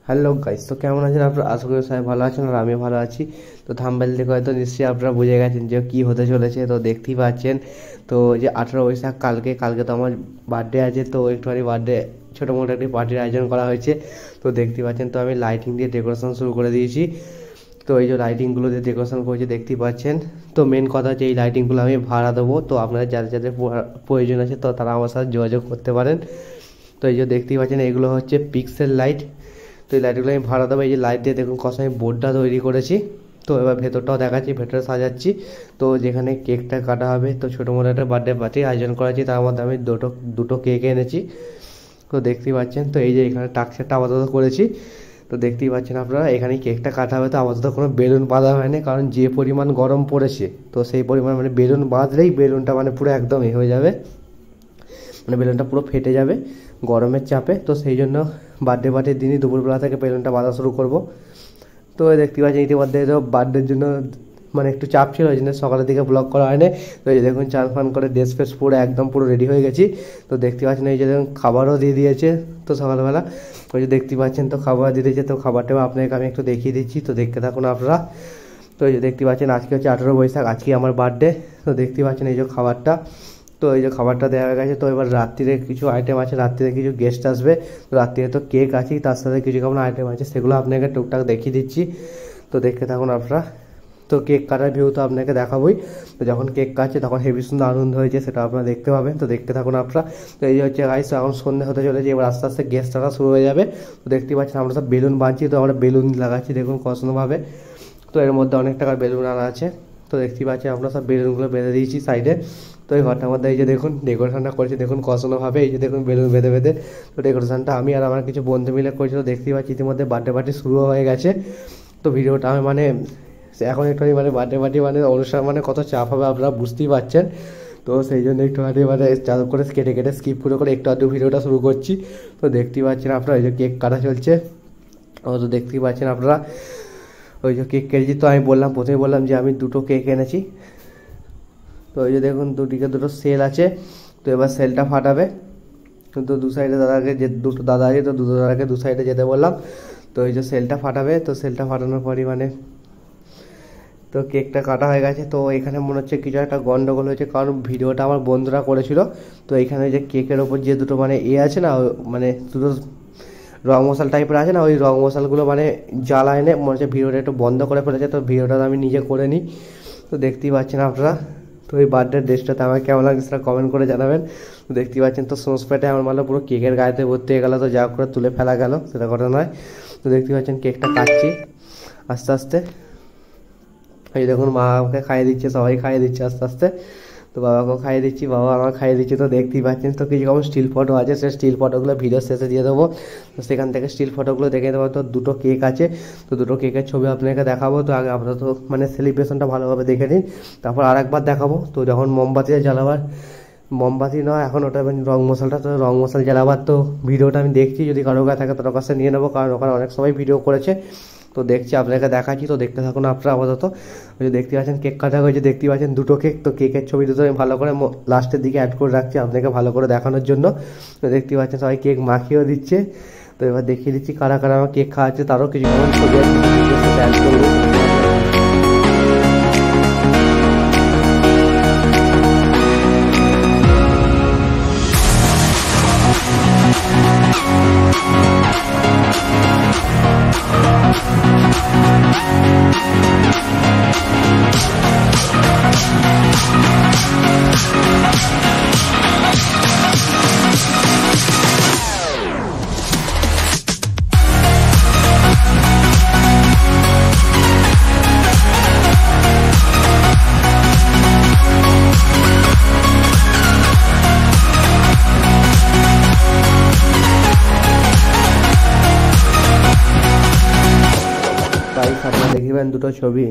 Hello guys, তো কেমন আছেন আপনারা? আশা করি সবাই ভালো আছেন আর আমি ভালো আছি। তো থাম্বনেল দেখে হয়তো নিশ্চয়ই আপনারা বুঝে গেছেন যে কী হতে চলেছে। তো দেখতেই পাচ্ছেন, তো যে 18 বৈশাখ কালকে তো আমার বার্থডে আছে। তো একটুখানি বার্থডে ছোটো মোটো একটি পার্টির আয়োজন করা হয়েছে। তো দেখতেই পাচ্ছেন, তো আমি লাইটিং দিয়ে ডেকোরেশন শুরু করে দিয়েছি। তো এই যে লাইটিংগুলো দিয়ে ডেকোরেশন করেছি দেখতেই পাচ্ছেন। তো মেন কথা হচ্ছে এই লাইটিংগুলো আমি ভাড়া দেবো। তো আপনারা যাদের যাদের প্রয়োজন আছে তো তারা আমার সাথে যোগাযোগ করতে পারেন। তো এই যে দেখতেই পাচ্ছেন এগুলো হচ্ছে পিক্সেল লাইট। তো এই লাইটগুলো আমি ভাড়া দেবো। এই যে লাইট দিয়ে দেখুন কত আমি বোর্ডটা তৈরি করেছি। তো এবার ভেতরটাও দেখাচ্ছি, ভেতরে সাজাচ্ছি। তো যেখানে কেকটা কাটা হবে, তো ছোটো মোটো একটা বার্থডে পার্টি আয়োজন করেছি, তার মধ্যে আমি দুটো কেক এনেছি। তো দেখতেই পাচ্ছেন, তো এই যে এখানে টাক্সারটা আপাতত করেছি। তো দেখতেই পাচ্ছেন আপনারা, এখানে কেকটা কাটা হবে। তো আপাতত কোনো বেলুন বাঁধা হয়নি, কারণ যে পরিমাণ গরম পড়েছে তো সেই পরিমাণ মানে বেলুন বাঁধলেই বেলুনটা মানে পুরো একদম হয়ে যাবে, মানে বেলুনটা পুরো ফেটে যাবে গরমের চাপে। তো সেই জন্য বার্থডে পার্টির দিনই দুপুরবেলা থেকে বেলুনটা বাঁধা শুরু করব। তো দেখতে পাচ্ছি ইতিমধ্যে তো বার্থডের জন্য মানে একটু চাপ ছিল, ওই জন্য সকালের দিকে ব্লগ করা হয়নি। তো এই যে দেখুন চান ফান করে ড্রেস ফ্রেস পুরো একদম পুরো রেডি হয়ে গেছি। তো দেখতে পাচ্ছেন এই যে দেখুন খাবারও দিয়ে দিয়েছে। তো সকালবেলা ওই যে দেখতে পাচ্ছেন তো খাবার দিয়ে দিয়েছে। তো খাবারটাও আপনাকে আমি একটু দেখিয়ে দিচ্ছি, তো দেখতে থাকুন আপনারা। তো এই যে দেখতে পাচ্ছেন আজকে হচ্ছে 18 বৈশাখ, আজকে আমার বার্থডে। তো দেখতে পাচ্ছেন এই যে খাবারটা, তো এই যে খাবারটা দেওয়া হয়ে গেছে। তো এবার রাত্রিরে কিছু আইটেম আছে, রাত্রিরে কিছু গেস্ট আসবে। তো রাত্রিরে তো কেক আছেই, তার সাথে কিছু কেমন আইটেম আছে সেগুলো আপনাকে টুকটাক দেখিয়ে দিচ্ছি। তো দেখতে থাকুন আপনারা। তো কেক কাটার ভিউ তো আপনাকে দেখাবোই। তো যখন কেক কাটছে তখন হেভি সুন্দর আনন্দ হয়েছে, সেটা আপনারা দেখতে পাবেন। তো দেখতে থাকুন আপনারা। তো এই যে হচ্ছে গাইস, এখন সন্ধ্যা হতে চলেছে, এবার আস্তে আস্তে গেস্ট আসা শুরু হয়ে যাবে। তো দেখতে পাচ্ছেন আমরা সব বেলুন বাঁধছি। তো আমরা বেলুন লাগাচ্ছি দেখুন কত সুন্দরভাবে। তো এর মধ্যে অনেক টাকার বেলুন আনা আছে। তো দেখতেই পাচ্ছেন আমরা সব বেলুনগুলো বেঁধে দিয়েছি সাইডে। তো এই ঘরটার মধ্যে এই যে দেখুন ডেকোরেশনটা করেছি দেখুন কত সুন্দরভাবে। এই যে দেখুন বেলুন বেঁধে বেঁধে। তো ডেকোরেশনটা আমি আর আমার কিছু বন্ধু মিলে করেছি। তো দেখতেই পাচ্ছি ইতিমধ্যে বার্থডে পার্টি শুরু হয়ে গেছে। তো ভিডিওটা আমি মানে এখন একটুখানি মানে বার্থডে পার্টি মানে অনুষ্ঠান মানে কত চাপ হবে আপনারা বুঝতেই পারছেন। তো সেই জন্য একটুখানি মানে চাপ করে কেটে কেটে স্কিপ করে একটু আধটু ভিডিওটা শুরু করছি। তো দেখতেই পাচ্ছেন আপনারা এই যে কেক কাটা চলছে। তো দেখতেই পাচ্ছেন আপনারা ওই যে কেক কেটেছি। তো আমি বললাম, প্রথমে বললাম যে আমি দুটো কেক এনেছি। তো এই যে দেখুন দুদিকে দুটো সেল আছে। তো এবার সেলটা ফাটাবে। তো দু সাইডে দাদাকে যে দুটো দাদা আছে, তো দুটো দাদাকে দু সাইডে যেতে বললাম। তো এই যে সেলটা ফাটাবে। তো সেলটা ফাটানোর পরই মানে তো কেকটা কাটা হয়ে গেছে। তো এখানে মনে হচ্ছে কিছু একটা গন্ডগোল হয়েছে, কারণ ভিডিওটা আমার বন্ধুরা করেছিল। তো এখানে যে কেকের ওপর যে দুটো মানে আছে না, মানে দুটো রং মশাল টাইপের আছে না, ওই রং মশালগুলো মানে জ্বালায় এনে মনে হচ্ছে ভিডিওটা একটু বন্ধ করে ফেলেছে। তো ভিডিওটা আমি নিজে করে নিই। তো দেখতেই পাচ্ছেন আপনারা। তো এই বার্থডে ড্রেসটাতে আমার কেমন লাগে সেটা কমেন্ট করে জানাবেন। তো দেখতেই পাচ্ছেন তো সোস পেটে আমার মানে পুরো কেকের গায়েতে ভর্তি হয়ে গেলো। তো যা করে তুলে ফেলা গেল সেটা কথা নয়। তো দেখতেই পাচ্ছেন কেকটা কাটছি আস্তে আস্তে। এই দেখুন মা আমাকে খাইয়ে দিচ্ছে, সবাই খাইয়ে দিচ্ছে আস্তে আস্তে। তো বাবাকেও খাইয়ে দিচ্ছি, বাবা আমার খাইয়ে দিচ্ছে। তো দেখতেই পাচ্ছেন তো কিছু কম স্টিল ফটো আছে, সেই স্টিল ফটোগুলো ভিডিও শেষে দিয়ে দেবো। তো সেখান থেকে স্টিল ফটোগুলো দেখে দেবো। তো দুটো কেক আছে, তো দুটো কেকের ছবি আপনাকে দেখাবো। তো আগে আপনারা তো মানে সেলিব্রেশনটা ভালোভাবে দেখে নিন, তারপর আরেকবার দেখাবো। তো যখন মোমবাতিটা জ্বালাবার, মোমবাতি নয় এখন ওটা রং মশালটা, তো রং মশাল জ্বালাবার তো ভিডিওটা আমি দেখছি, যদি কারো কাছে থাকে তার কাছে নিয়ে নেবো, কারণ ওখানে অনেক সবাই ভিডিও করেছে। তো দেখছি আপনাকে দেখাচ্ছি। তো দেখতে থাকুন আপনারা আপাতত। ওই যে দেখতে পাচ্ছেন কেক কাটা হয়েছে, দেখতে পাচ্ছেন দুটো কেক। তো কেকের ছবি দুটো আমি ভালো করে লাস্টের দিকে অ্যাড করে রাখছি আপনাকে ভালো করে দেখানোর জন্য। তো দেখতে পাচ্ছেন সবাই কেক মাখিয়েও দিচ্ছে। তো এবার দেখিয়ে দিচ্ছি কারা কারা আমার কেক খাওয়াচ্ছে, তারও কিছু ছবি অ্যাড করবো। আপনারা দেখিবেন দুটো ছবি,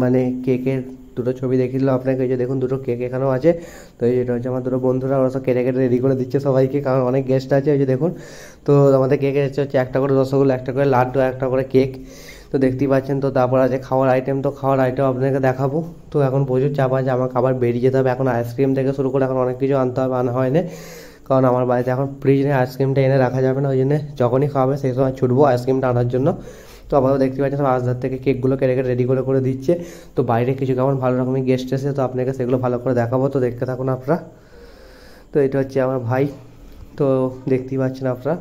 মানে কেকের দুটো ছবি দেখিয়ে দিলাম আপনাকে। এই যে দেখুন দুটো কেক এখানেও আছে। তো এই যেটা হচ্ছে আমার দুটো বন্ধুরা, ওরা সব কেটে কেটে রেডি করে দিচ্ছে সবাইকে, কারণ অনেক গেস্ট আছে। এই যে দেখুন, তো আমাদের কেকের হচ্ছে একটা করে রসগোল্লা, একটা করে লাড্ডু, একটা করে কেক। তো দেখতেই পাচ্ছেন। তো তারপর আছে খাওয়ার আইটেম। তো খাওয়ার আইটেম আপনাকে দেখাবো। তো এখন প্রচুর চাপ আছে, আমাকে আবার বেরিয়ে যেতে হবে। এখন আইসক্রিম থেকে শুরু করে এখন অনেক কিছু আনতে হবে, আনা হয়নি। কারণ আমার বাড়িতে এখন ফ্রিজ নেই, আইসক্রিমটা এনে রাখা যাবে না, ওই জন্য যখনই খাওয়াবে সেই সময় ছুটবো আইসক্রিমটা আনার জন্য। তো আপাতত দেখতে পাচ্ছেন সব আজদার থেকে কেকগুলো কেটে কেটে রেডি করে দিচ্ছে। তো বাইরে কিছু কেমন ভালো রকমের গেস্ট এসে, তো আপনাকে সেগুলো ভালো করে দেখাবো, তো দেখতে থাকুন আপনারা। তো এটা হচ্ছে আমার ভাই, তো দেখতেই পাচ্ছেন আপনারা।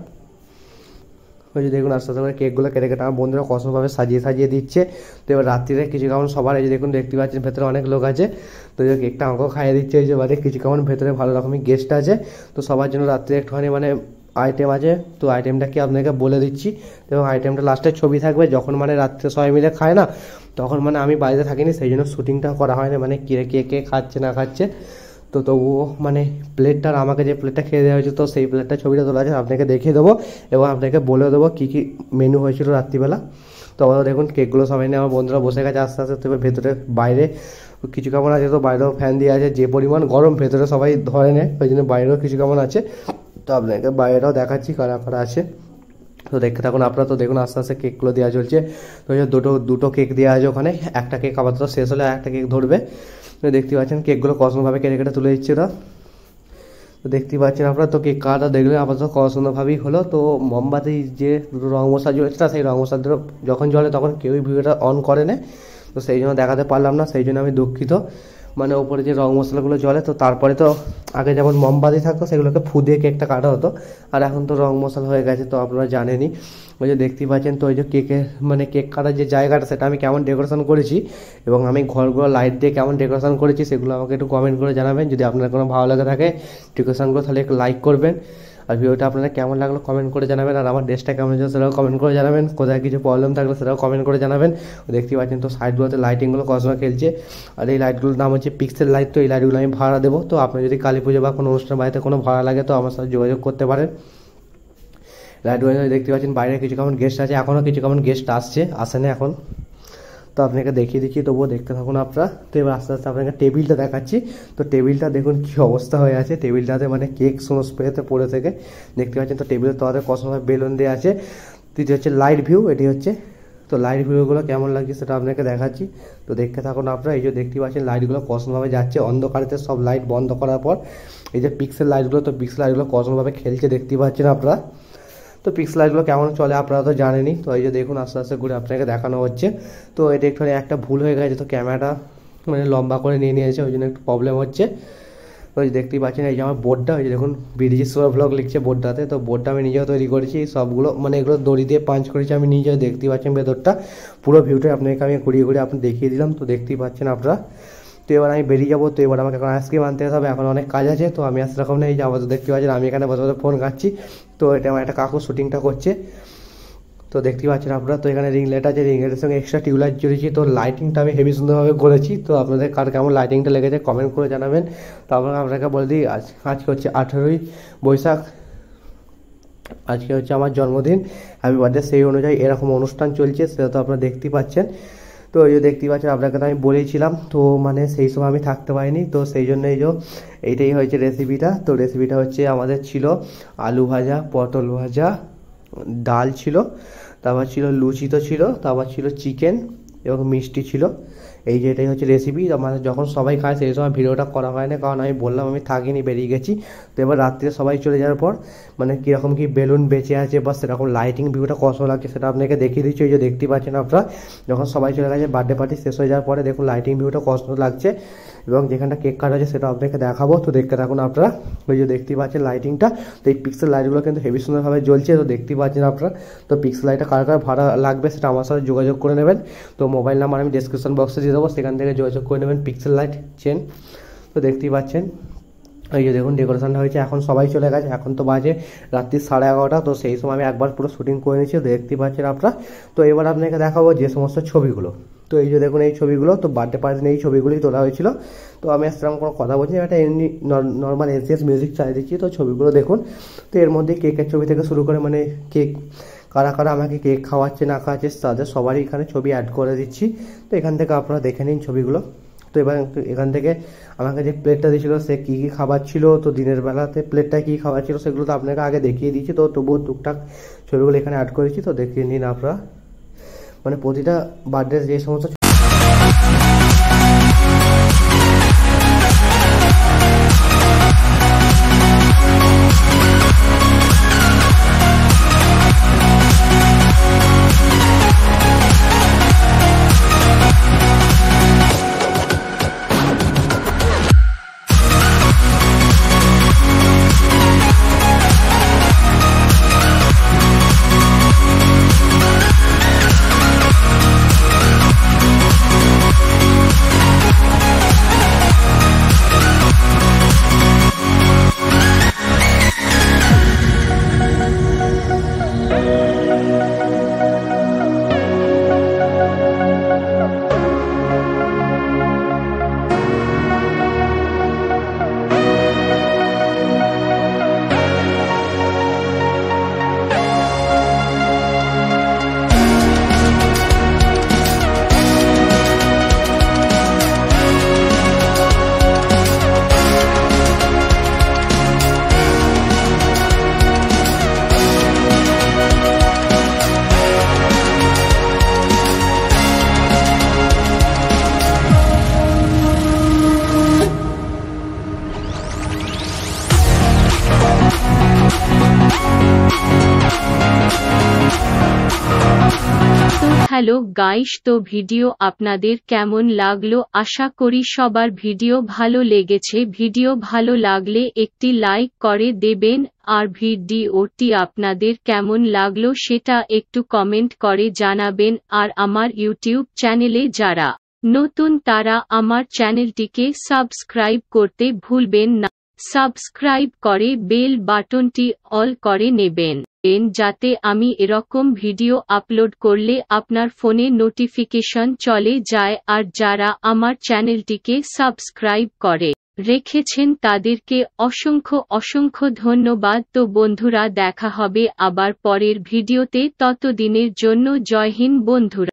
ওই যে দেখুন আস্তে আস্তে করে কেকগুলো কেটে কেটে আমার বন্ধুরা কসমভাবে সাজিয়ে দিচ্ছে। তো এবার রাত্রিরে কিছু কেমন সবার এই যে দেখুন দেখতে পাচ্ছেন ভেতরে অনেক লোক আছে, তো এই কেকটা আমাকেও খাইয়ে দিচ্ছে। এই যে বাড়ি কিছু কেমন ভেতরে ভালো রকমের গেস্ট আছে, তো সবার জন্য রাত্রে একটুখানি মানে আইটেম আছে। তো আইটেমটা কি আপনাকে বলে দিচ্ছি, এবং আইটেমটা লাস্টে ছবি থাকবে। যখন মানে রাত্রে সবাই মিলে খায় না, তখন মানে আমি বাড়িতে থাকিনি, সেই জন্য শ্যুটিংটা করা হয় না, মানে কে কে খাচ্ছে না খাচ্ছে। তো তবুও মানে প্লেটটার আমাকে যে প্লেটটা খেয়ে দেওয়া হয়েছে, তো সেই প্লেটটা ছবিটা তোলা আছে, আপনাকে দেখিয়ে দেবো এবং আপনাকে বলে দেবো কী কী মেনু হয়েছিল রাত্রিবেলা। তো আমরা দেখুন কেকগুলো সবাই নিয়ে আমার বন্ধুরা বসে গেছে আস্তে আস্তে। তবে ভেতরে বাইরে কিছু কেমন আছে, তো বাইরেও ফ্যান দিয়ে আছে, যে পরিমাণ গরম ভেতরে সবাই ধরে নেয়, ওই জন্য বাইরেও কিছু কেমন আছে। তো আপনাকে বাইরেটাও দেখাচ্ছি কারা কারা আছে, তো দেখতে থাকুন আপনারা। তো দেখুন আস্তে আস্তে কেকগুলো দেওয়া চলছে। তো দুটো কেক দেওয়া আছে ওখানে, একটা কেক আপাতত শেষ হলে একটা কেক ধরবে। তো দেখতে পাচ্ছেন কেকগুলো কত সুন্দরভাবে কেটে কেটে তুলে দিচ্ছে ওরা, তো দেখতে পাচ্ছেন আপনারা। তো কেক কাটা দেখলে আপাতত কত সুন্দরভাবেই হলো। তো মোমবাতি যে দুটো রং মশলা জ্বলেছে না, সেই রং মশলা যখন জ্বলে তখন কেউই ভিডিওটা অন করে না, তো সেই জন্য দেখাতে পারলাম না, সেই জন্য আমি দুঃখিত। মানে ওপরে যে রং মশলাগুলো জ্বলে, তো তারপরে তো আগে যেমন মোমবাতি থাকতো সেগুলোকে ফু দিয়ে কেকটা কাটা হতো, আর এখন তো রং মশলা হয়ে গেছে, তো আপনারা জানেনই। ওই যে দেখতেই পাচ্ছেন, তো ওই যে কেকের মানে কেক কাটার যে জায়গাটা সেটা আমি কেমন ডেকোরেশন করেছি এবং আমি ঘরগুলো লাইট দিয়ে কেমন ডেকোরেশন করেছি সেগুলো আমাকে একটু কমেন্ট করে জানাবেন। যদি আপনার কোনো ভালো লাগে থাকে ডেকোরেশনগুলো, তাহলে একটু লাইক করবেন। আর ভিডিওটা আপনারা কেমন লাগলো কমেন্ট করে জানাবেন, আর আমার ড্রেসটা কেমন হয়েছে সেটাও কমেন্ট করে জানাবেন। কোথায় কিছু প্রবলেম থাকলে সেটাও কমেন্ট করে জানাবেন। দেখতে পাচ্ছেন তো সাইডগুলোতে লাইটিংগুলো কসমা খেলছে, আর এই লাইটগুলোর নাম হচ্ছে পিক্সেল লাইট। তো এই লাইটগুলো আমি ভাড়া দেবো, তো আপনি যদি কালী পুজো বা কোনো অনুষ্ঠান বাড়িতে কোনো ভাড়া লাগে তো আমার সাথে যোগাযোগ করতে পারেন। লাইটগুলো দেখতে পাচ্ছেন বাইরে কিছু কেমন গেস্ট আছে, এখনও কিছু কেমন গেস্ট আসে না এখন, তো আপনাকে দেখিয়ে দিচ্ছি, তবুও দেখতে থাকুন আপনারা। তো এবার আস্তে আস্তে আপনাকে টেবিলটা দেখাচ্ছি। তো টেবিলটা দেখুন কী অবস্থা হয়ে আছে, টেবিলটাতে মানে কেক সমস্ত স্প্রেতে পড়ে থেকে দেখতে পাচ্ছেন। তো টেবিলের তলাতে কসমভাবে বেলুন দেওয়া আছে। তো এটি হচ্ছে লাইট ভিউ, এটি হচ্ছে, তো লাইট ভিউগুলো কেমন লাগছে সেটা আপনাকে দেখাচ্ছি, তো দেখতে থাকুন আপনারা। এই যে দেখতে পাচ্ছেন লাইটগুলো কসমভাবে যাচ্ছে অন্ধকারেতে, সব লাইট বন্ধ করার পর এই যে পিক্সেল লাইটগুলো, তো পিক্সেল লাইটগুলো কসমভাবে খেলছে দেখতে পাচ্ছেন আপনারা। তো পিক্সেল লাইটগুলো কেমন চলে আপনারা তো জানেনই। তো এই যে দেখুন আস্তে আস্তে ঘুরে আপনাকে দেখানো হচ্ছে। তো এটা একটু একটা ভুল হয়ে গেছে, তো ক্যামেরাটা মানে লম্বা করে নিয়ে নিয়েছে, ওই জন্য একটু প্রবলেম হচ্ছে। তো দেখতেই পাচ্ছেন এই যে আমার বোর্ডটা, ওই যে দেখুন বিডিজি সোয়ার ব্লগ লিখছে বোর্ডটাতে। তো বোর্ডটা আমি নিজেও তৈরি করেছি, সবগুলো মানে এগুলো দড়ি দিয়ে পাঞ্চ করেছি আমি নিজেও। দেখতেই পাচ্ছেন ভেতরটা পুরো ভিউটা আপনাকে আমি ঘুরিয়ে আপনি দেখিয়ে দিলাম, তো দেখতেই পাচ্ছেন আপনারা। তো এবার আমি বেরিয়ে যাবো, তো এবার আমাকে এখন আইসক্রিম আনতে হবে, এখন অনেক কাজ আছে। তো আমি আসতে রকম নেই যাবো, তো দেখতে পাচ্ছেন আমি এখানে বসে বসে ফোন ঘাঁটছি। তো এটা আমার একটা কাকু শ্যুটিংটা করছে, তো দেখতেই পাচ্ছেন আপনারা। তো এখানে রিং লাইট আছে, রিং লাইটের সঙ্গে এক্সট্রা টিউবলাইট জড়িয়েছি। তো লাইটিংটা আমি হেভি সুন্দরভাবে করেছি, তো আপনাদের কার কেমন লাইটিংটা লেগেছে কমেন্ট করে জানাবেন। তো আপনাকে বলে দিই আজকে হচ্ছে 18ই বৈশাখ, আজকে হচ্ছে আমার জন্মদিন, হ্যাপি বার্থডে। সেই অনুযায়ী এরকম অনুষ্ঠান চলছে, সেটা তো আপনারা দেখতেই পাচ্ছেন। তো এই যে দেখতেই পাচ্ছেন আপনাকে তো আমি বলেছিলাম, তো মানে সেই সময় আমি থাকতে পারিনি, তো সেই জন্য এইটাই হয়েছে রেসিপিটা। তো রেসিপিটা হচ্ছে আমাদের ছিল আলু ভাজা, পটল ভাজা, ডাল ছিল, তারপর ছিল লুচি, তো ছিল, তারপর ছিল চিকেন এবং মিষ্টি ছিল। এই যে এটাই হচ্ছে রেসিপি। মানে যখন সবাই খায় সেই সময় ভিডিওটা করা হয় না, কারণ আমি বললাম আমি থাকিনি, বেরিয়ে গেছি। তো এবার রাত্রে সবাই চলে যাওয়ার পর মানে কীরকম কী বেলুন বেঁচে আছে বা সেরকম লাইটিং ভিউটা কষ্ট লাগছে সেটা আপনাকে দেখিয়ে দিচ্ছি। এই যে দেখতে পাচ্ছেন আপনারা, যখন সবাই চলে গেছে বার্থডে পার্টি শেষ হয়ে যাওয়ার পরে দেখুন লাইটিং ভিউটা কষ্ট লাগছে, এবং যেখানটা কেক কাটা আছে সেটা আপনাকে দেখাবো, তো দেখতে থাকুন আপনারা। ওই যে দেখতে পাচ্ছেন লাইটিংটা, তো এই পিক্সেল লাইটগুলো কিন্তু হেভি সুন্দরভাবে জ্বলছে, তো দেখতে পাচ্ছেন আপনারা। তো পিক্সেল লাইটটা কার কার ভাড়া লাগবে সেটা আমার সাথে যোগাযোগ করে নেবেন, তো মোবাইল নাম্বার আমি ডেসক্রিপশন বক্সে দিয়ে দেবো, সেখান থেকে যোগাযোগ করে নেবেন পিক্সেল লাইট চেন। তো দেখতেই পাচ্ছেন এই যে দেখুন ডেকোরেশনটা হয়েছে। এখন সবাই চলে গেছে, এখন তো বাজে রাত্রি 11:30, তো সেই সময় আমি একবার পুরো শুটিং করে নিয়েছি, দেখতে পাচ্ছেন আপনারা। তো এবার আপনাকে দেখাবো যে সমস্ত ছবিগুলো, তো এই যে দেখুন এই ছবিগুলো, তো বার্থডে পার্টিতে এই ছবিগুলোই তোলা হয়েছিল। তো আমি সেরকম কোনো কথা বলছি না, একটা এমনি নর্মাল এনসিএস মিউজিক চালিয়ে দিচ্ছি, তো ছবিগুলো দেখুন। তো এর মধ্যে কেকের ছবি থেকে শুরু করে মানে কেক কারা কারা আমাকে কেক খাওয়াচ্ছে না খাওয়াচ্ছে তাদের সবারই এখানে ছবি অ্যাড করে দিচ্ছি। তো এখান থেকে আপনারা দেখে নিন ছবিগুলো। তো এবার এখান থেকে আমাকে যে প্লেটটা দিয়েছিল সে কী কী খাবার ছিল, তো দিনের বেলাতে প্লেটটায় কী খাবার ছিল সেগুলো তো আপনাকে আগে দেখিয়ে দিচ্ছি। তো তবুও টুকটাক ছবিগুলো এখানে অ্যাড করেছি, তো দেখিয়ে নিন আপনারা। মানে প্রতিটা বার্থডে যে সমস্ত হ্যালো গাইস, তো ভিডিও আপনাদের কেমন লাগলো? আশা করি সবার ভিডিও ভালো লেগেছে। ভিডিও ভালো লাগলে একটি লাইক করে দেবেন, আর ভিডিওটি আপনাদের কেমন লাগলো সেটা একটু কমেন্ট করে জানাবেন। আর আমার ইউটিউব চ্যানেলে যারা নতুন তারা আমার চ্যানেলটিকে সাবস্ক্রাইব করতে ভুলবেন না। সাবস্ক্রাইব করে বেল বাটনটি অল করে নেবেন, যাতে আমি এরকম ভিডিও আপলোড করলে আপনার ফোনে নোটিফিকেশন চলে যায়। আর যারা আমার চ্যানেলটিকে সাবস্ক্রাইব করে রেখেছেন তাদেরকে অসংখ্য অসংখ্য ধন্যবাদ। তো বন্ধুরা, দেখা হবে আবার পরের ভিডিওতে। ততদিনের জন্য জয় হিন্দ বন্ধুরা।